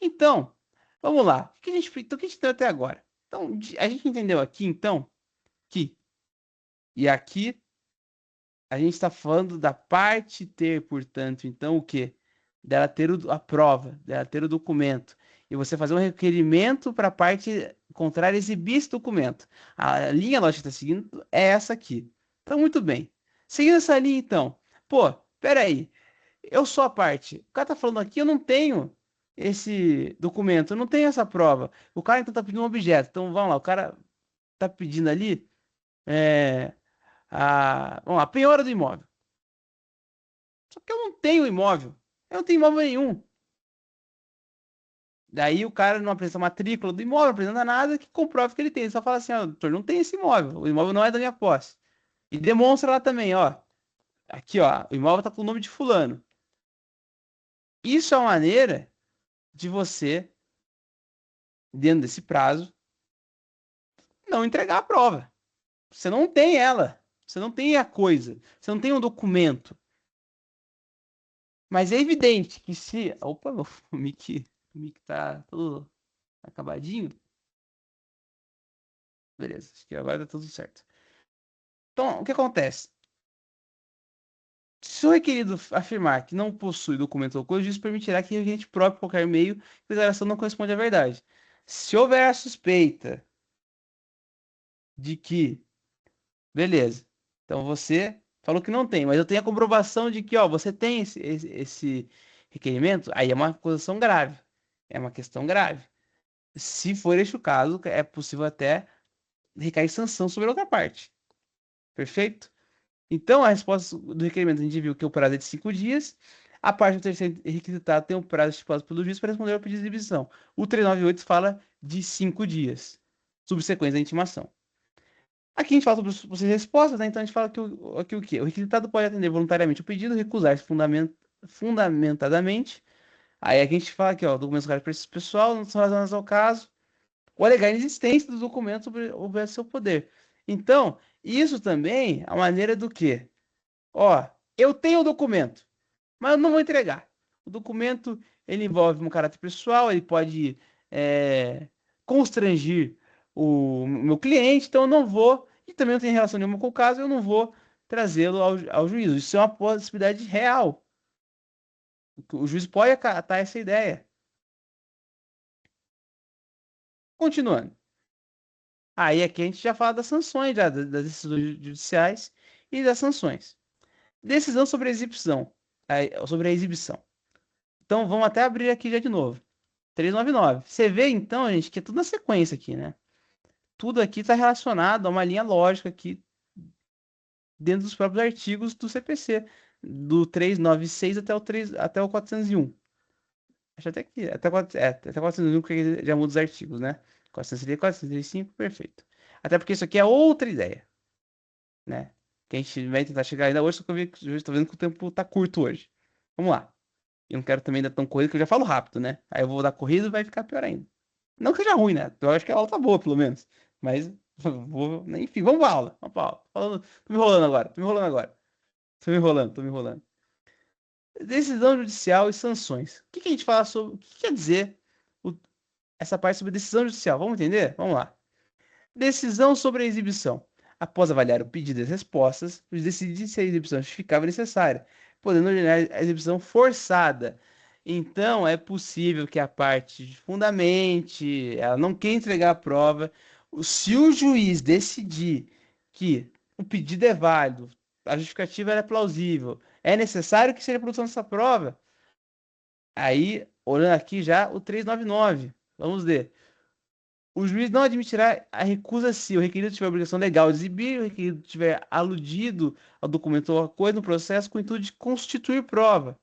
Então, vamos lá. Então, o que a gente entendeu até agora? Então, a gente entendeu aqui, então, que, e aqui, a gente está falando da parte ter, portanto, então, o quê? Dela ter a prova, dela ter o documento. E você fazer um requerimento para a parte contrária exibir esse documento. A linha lógica que está seguindo é essa aqui. Então, muito bem. Seguindo essa linha, então. Pô, peraí. Eu sou a parte. O cara tá falando aqui, eu não tenho esse documento, eu não tenho essa prova. O cara, então, tá pedindo um objeto. Então, vamos lá. O cara tá pedindo ali é, vamos lá, penhora do imóvel. Só que eu não tenho imóvel. Eu não tenho imóvel nenhum. Daí o cara não apresenta a matrícula do imóvel, não apresenta nada que comprove que ele tem. Ele só fala assim, ó, doutor, não tem esse imóvel. O imóvel não é da minha posse. E demonstra lá também, ó. Aqui, ó, o imóvel tá com o nome de fulano. Isso é uma maneira de você, dentro desse prazo, não entregar a prova. Você não tem ela. Você não tem a coisa. Você não tem um documento. Mas é evidente que se. Opa, meu o mic tá todo acabadinho. Beleza, acho que agora tá tudo certo. Então, o que acontece? Se o requerido afirmar que não possui documento ou coisa, isso permitirá que o requerente prove por qualquer meio que a declaração não corresponde à verdade. Se houver a suspeita de que, beleza, então você falou que não tem, mas eu tenho a comprovação de que, ó, você tem esse requerimento, aí é uma acusação grave, é uma questão grave. Se for este o caso, é possível até recair sanção sobre a outra parte. Perfeito? Então, a resposta do requerimento, a gente viu que o prazo é de 5 dias. A parte do terceiro requisitado tem um prazo estipulado pelo juiz para responder ao pedido de exibição. O 398 fala de 5 dias, subsequentes à intimação. Aqui a gente fala sobre as possíveis respostas, né? Então a gente fala que o quê? O requisitado pode atender voluntariamente o pedido, recusar-se fundamentadamente. Aí aqui a gente fala aqui, ó, documentos para exercício pessoal não são relacionados ao caso, ou alegar a inexistência do documento sobre seu poder. Então, isso também é a maneira do quê? Ó, eu tenho o documento, mas eu não vou entregar. O documento, ele envolve um caráter pessoal, ele pode constrangir o meu cliente, então eu não vou, e também não tem relação nenhuma com o caso, eu não vou trazê-lo ao juízo. Isso é uma possibilidade real. O juiz pode acatar essa ideia. Continuando. Aí aqui a gente já fala das sanções, já, das decisões judiciais e das sanções. Decisão sobre a exibição. Sobre a exibição. Então vamos até abrir aqui já de novo. 399. Você vê então, gente, que é tudo na sequência aqui, né? Tudo aqui está relacionado a uma linha lógica aqui dentro dos próprios artigos do CPC, do 396 até o 401. Acho até que até 401 porque já muda os artigos, né? 403, 405, perfeito. Até porque isso aqui é outra ideia, né? Que a gente vai tentar chegar ainda hoje, só que eu estou vendo que o tempo tá curto hoje. Vamos lá. Eu não quero também dar tão corrido, que eu já falo rápido, né? Aí eu vou dar corrido e vai ficar pior ainda. Não que seja ruim, né? Eu acho que a aula tá boa, pelo menos. Mas, enfim, vamos pra aula. Vamos pra aula. Tô me enrolando agora. Tô me enrolando agora. Tô me enrolando, tô me enrolando. Decisão judicial e sanções. O que que a gente fala sobre. O que quer dizer o- essa parte sobre decisão judicial? Vamos entender? Vamos lá. Decisão sobre a exibição. Após avaliar o pedido e as respostas, o juiz decide se a exibição é justificável e necessária, podendo ordenar a exibição forçada. Então, é possível que a parte fundamente, ela não quer entregar a prova. Se o juiz decidir que o pedido é válido, a justificativa é plausível, é necessário que seja a produção dessa prova, aí, olhando aqui já o 399, vamos ver. O juiz não admitirá a recusa se o requerido tiver a obrigação legal de exibir, o requerido tiver aludido ao documento ou a coisa no processo com o intuito de constituir prova,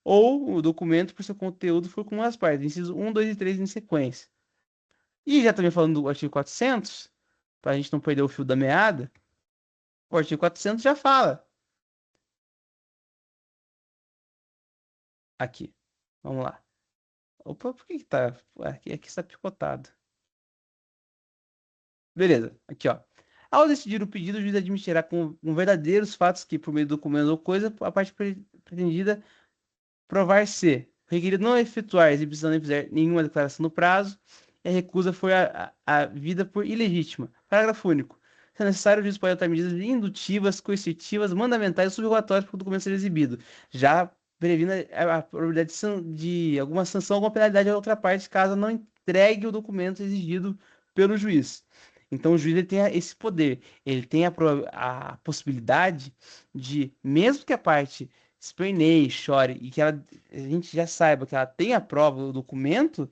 ou o documento por seu conteúdo for com as partes, inciso 1, 2 e 3 em sequência. E já também falando do artigo 400, para a gente não perder o fio da meada, o artigo 400 já fala aqui. Vamos lá. Opa, por que que tá? Aqui está picotado. Beleza, aqui ó. Ao decidir o pedido, o juiz admitirá com verdadeiros fatos que, por meio do documento ou coisa, a parte pretendida provar se o requerido não efetuar a exibição nem fizer nenhuma declaração no prazo e a recusa for a vida por ilegítima. Parágrafo único. Se é necessário, o juiz pode adotar medidas indutivas, coercitivas, mandamentais ou subrogatórias para que o documento seja exibido, já previna a probabilidade de alguma sanção, alguma penalidade a outra parte, caso não entregue o documento exigido pelo juiz. Então, o juiz ele tem esse poder, ele tem a possibilidade de, mesmo que a parte esperneie, chore e que a gente já saiba que ela tem a prova, o documento,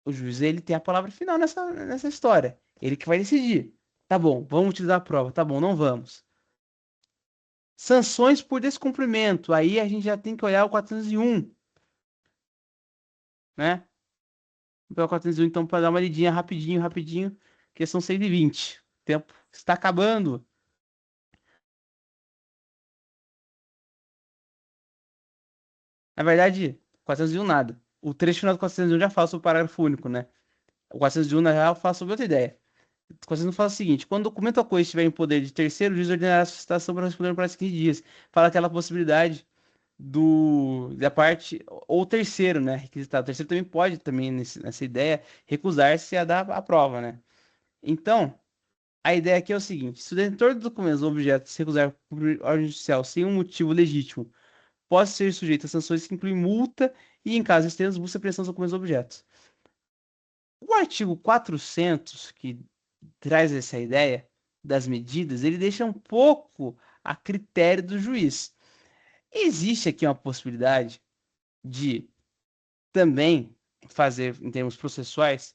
o juiz ele tem a palavra final nessa história. Ele que vai decidir. Tá bom, vamos utilizar a prova. Tá bom, não vamos. Sanções por descumprimento. Aí a gente já tem que olhar o 401, né? Vou pegar o 401 então para dar uma lidinha rapidinho, rapidinho, que são 120. O tempo está acabando. Na verdade, 401 nada. O trecho final do 401 já fala sobre o parágrafo único, né? O 401 na real fala sobre outra ideia. Quando fala o seguinte: quando o documento ou coisa estiver em poder de terceiro, o juiz ordenará a solicitação para responder no prazo de 15 dias. Fala aquela possibilidade da parte, ou o terceiro, né? Requisitado. O terceiro também pode, também nessa ideia, recusar-se a dar a prova, né? Então, A ideia aqui é o seguinte: se o detentor dos documentos ou objetos se recusar a cumprir ordem judicial sem um motivo legítimo, pode ser sujeito a sanções que incluem multa e, em casos extremos, busca e apreensão dos documentos ou objetos. O artigo 400, que traz essa ideia das medidas, ele deixa um pouco a critério do juiz. Existe aqui uma possibilidade de também fazer, em termos processuais,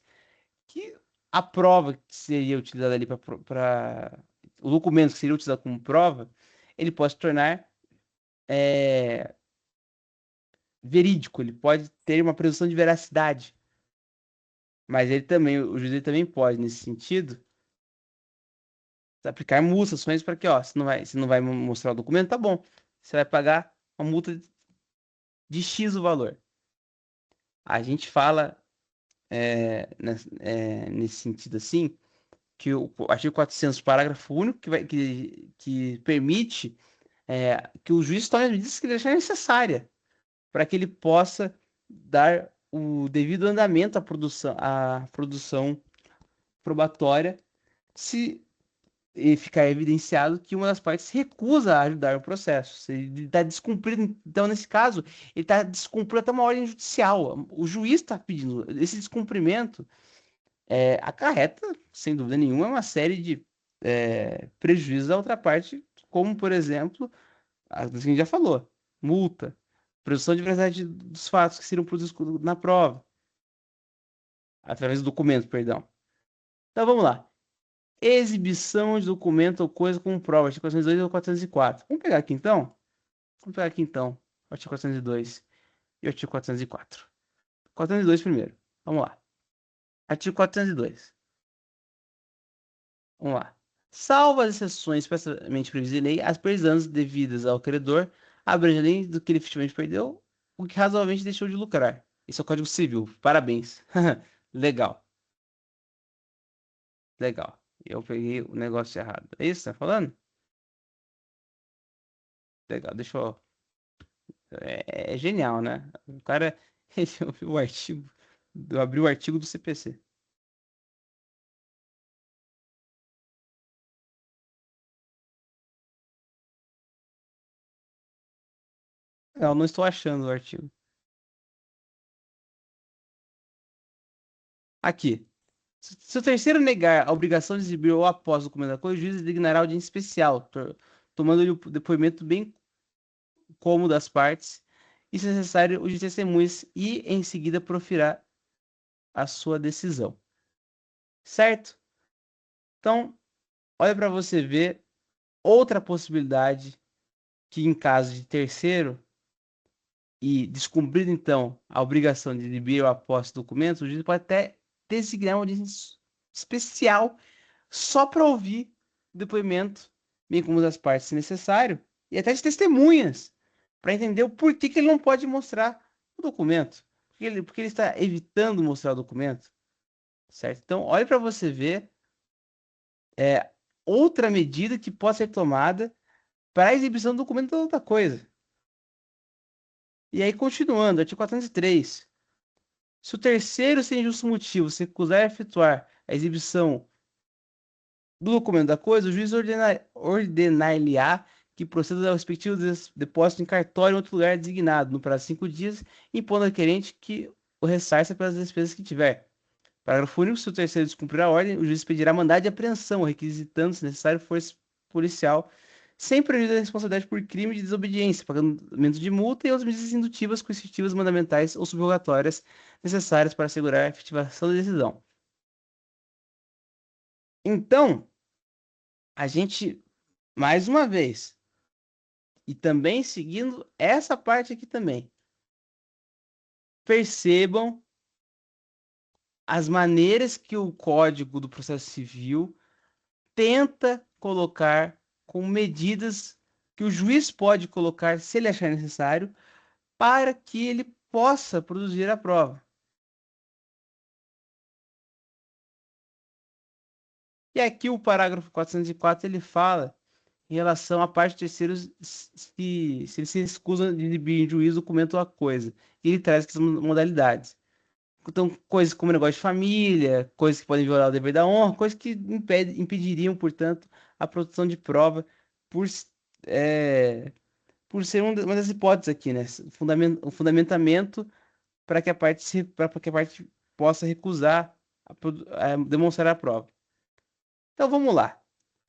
que a prova que seria utilizada ali para o documento que seria utilizado como prova, ele pode se tornar verídico, ele pode ter uma presunção de veracidade, mas ele também, o juiz ele também pode, nesse sentido, aplicar multas, sanções para que, ó, se não vai mostrar o documento, tá bom, você vai pagar uma multa de X o valor. A gente fala nesse sentido assim, que o artigo 400, parágrafo único, que permite que o juiz tome as medidas que ele achar necessária para que ele possa dar o devido andamento à produção probatória, se ficar evidenciado que uma das partes se recusa a ajudar o processo. Se ele está descumprindo, então, nesse caso, ele está descumprindo até uma ordem judicial. O juiz está pedindo esse descumprimento, acarreta, sem dúvida nenhuma, uma série de prejuízos à outra parte, como, por exemplo, as que a gente já falou, multa, presunção de veracidade dos fatos que seriam produzidos na prova, através do documento, perdão. Então, vamos lá. Exibição de documento ou coisa como prova, artigo 402 ou 404. Vamos pegar aqui então? Vamos pegar aqui então, o artigo 402 e o artigo 404. 402 primeiro. Vamos lá. Artigo 402. Vamos lá. Salvo as exceções expressamente previstas em lei, as perdas devidas ao credor abrangem além do que ele efetivamente perdeu, o que razoavelmente deixou de lucrar. Esse é o Código Civil. Parabéns. Legal, legal. Eu peguei o negócio errado. É isso que você tá falando? Legal, deixa eu. É genial, né? O cara, ele ouviu o artigo, abriu o artigo do CPC. Não, não estou achando o artigo. Aqui. Se o terceiro negar a obrigação de exibir ou após o documento da coisa, o juiz designará audiência especial, tomando-lhe o depoimento bem como das partes, e, se necessário, o de testemunhas, e em seguida proferirá a sua decisão. Certo? Então, olha para você ver outra possibilidade que, em caso de terceiro, e descumprido então a obrigação de exibir ou após documentos, o juiz pode até designar uma audiência especial só para ouvir o depoimento, bem como das partes, se necessário, e até de testemunhas, para entender o porquê que ele não pode mostrar o documento, porque ele está evitando mostrar o documento, certo? Então, olhe para você ver outra medida que pode ser tomada para a exibição do documento da outra coisa. E aí, continuando, artigo 403. Se o terceiro, sem justo motivo, se recusar a efetuar a exibição do documento da coisa, o juiz ordenar-lhe-á que proceda ao respectivo depósito em cartório em outro lugar designado, no prazo de 5 dias, impondo ao querente que o ressarça pelas despesas que tiver. Parágrafo único. Se o terceiro descumprir a ordem, o juiz pedirá mandado de apreensão, requisitando, se necessário, força policial, sem prejuízo da responsabilidade por crime de desobediência, pagamento de multa e outras medidas indutivas, coercitivas, mandamentais ou subrogatórias necessárias para assegurar a efetivação da decisão. Então, a gente, mais uma vez, e também seguindo essa parte aqui também, percebam as maneiras que o Código do Processo Civil tenta colocar com medidas que o juiz pode colocar, se ele achar necessário, para que ele possa produzir a prova. E aqui o parágrafo 404 ele fala em relação à parte de terceiros se eles se excusam de exibir em juízo documento ou a coisa. E ele traz aqui as modalidades. Então, coisas como negócio de família, coisas que podem violar o dever da honra, coisas que impediriam, portanto, a produção de prova por, s- é, por ser uma das hipóteses aqui, né? O fundamentamento para que a parte para que a parte possa recusar a demonstrar a prova. Então vamos lá.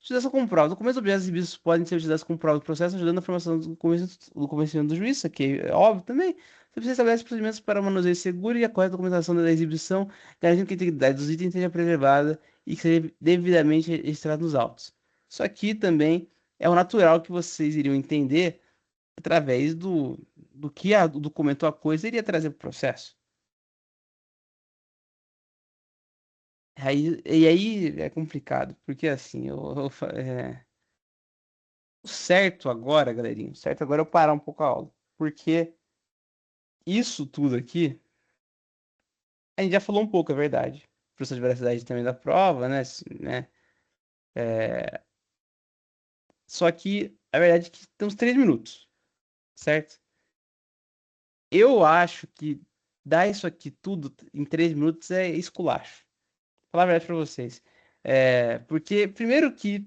Utilização como prova. Documentos, objetos e exibidos podem ser utilizados como prova do processo, ajudando na formação do conhecimento do juiz, isso aqui é óbvio também. Você precisa estabelecer procedimentos para o manuseio seguro e a correta documentação da exibição, garantindo que a integridade dos itens seja preservada e que seja devidamente registrado nos autos. Isso aqui também é o natural que vocês iriam entender através do que o documento ou a coisa iria trazer para o processo. E aí é complicado, porque assim, o certo agora, galerinha, o certo agora é eu parar um pouco a aula, porque isso tudo aqui, a gente já falou um pouco, é verdade. Professor de veracidade também da prova, né? Só que a verdade é que temos 3 minutos, certo? Eu acho que dar isso aqui tudo em 3 minutos é esculacho. Vou falar a verdade pra vocês. Porque, primeiro que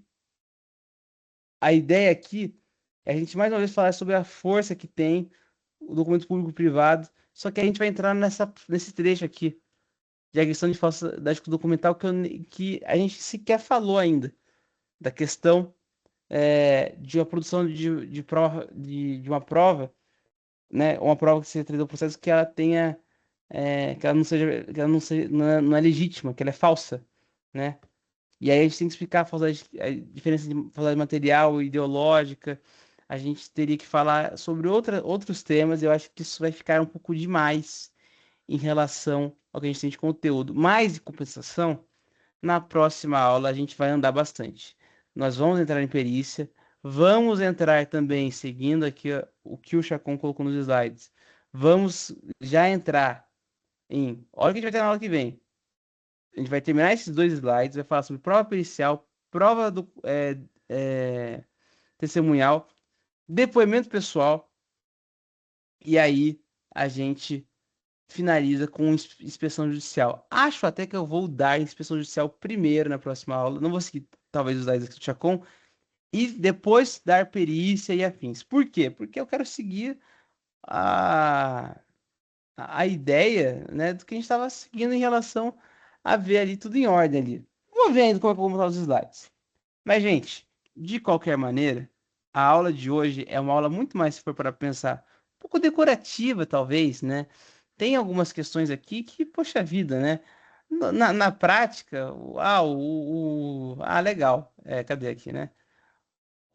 a ideia aqui é a gente mais uma vez falar sobre a força que tem o documento público-privado, só que a gente vai entrar nesse trecho aqui de agressão de falsidade documental que a gente sequer falou ainda, da questão de uma produção de prova, de uma prova, né, uma prova que seja trazida ao processo que ela tenha, que ela não seja, que ela não é legítima, que ela é falsa, né? E aí a gente tem que explicar a diferença de falsidade material e ideológica. A gente teria que falar sobre outros temas. Eu acho que isso vai ficar um pouco demais em relação ao que a gente tem de conteúdo. Mas, em compensação, na próxima aula a gente vai andar bastante. Nós vamos entrar em perícia, vamos entrar também, seguindo aqui ó, o que o Chacon colocou nos slides. Vamos já entrar olha o que a gente vai ter na aula que vem. A gente vai terminar esses 2 slides, vai falar sobre prova pericial, prova testemunhal, depoimento pessoal, e aí a gente finaliza com inspeção judicial. Acho até que eu vou dar inspeção judicial primeiro na próxima aula. Não vou seguir, talvez, os slides aqui do Chacon. E depois dar perícia e afins. Por quê? Porque eu quero seguir a, a ideia, né, do que a gente estava seguindo em relação a ver ali tudo em ordem ali. Vou ver ainda como é que eu vou montar os slides. Mas, gente, de qualquer maneira, a aula de hoje é uma aula muito mais, se for para pensar, um pouco decorativa, talvez, né? Tem algumas questões aqui que, poxa vida, né? Na prática, legal. Cadê aqui, né?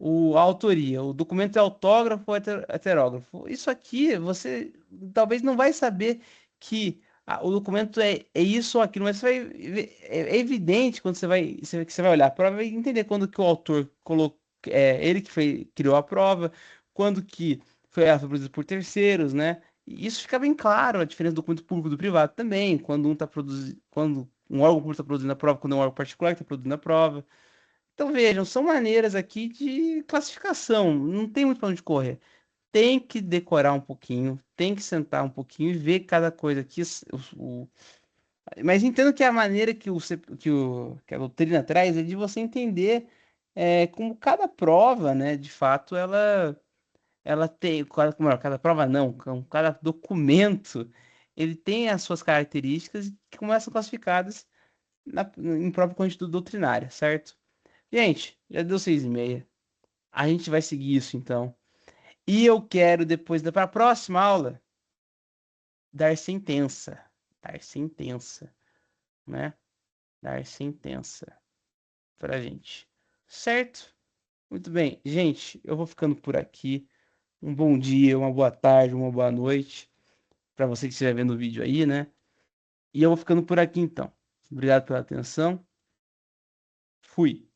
A autoria, o documento é autógrafo ou heterógrafo. Isso aqui, você talvez não vai saber que o documento é isso ou aquilo, mas é evidente quando que você vai olhar a prova e entender quando que o autor colocou, ele que criou a prova, quando que foi produzido por terceiros, né? E isso fica bem claro, a diferença do documento público e do privado também, quando um está produzindo, quando um órgão público está produzindo a prova, quando é um órgão particular que está produzindo a prova. Então vejam, são maneiras aqui de classificação, não tem muito para onde correr. Tem que decorar um pouquinho, tem que sentar um pouquinho e ver cada coisa aqui. Mas entendo que a maneira que a doutrina traz é de você entender como cada prova, né, de fato, ela tem, cada prova não, cada documento, ele tem as suas características que começam classificadas em próprio conjunto doutrinário, certo? Gente, já deu 6h30. A gente vai seguir isso então. E eu quero, depois da pra próxima aula, dar sentença. Dar sentença, né? Dar sentença pra gente. Certo? Muito bem. Gente, eu vou ficando por aqui. Um bom dia, uma boa tarde, uma boa noite. Pra você que estiver vendo o vídeo aí, né? E eu vou ficando por aqui então. Obrigado pela atenção. Fui.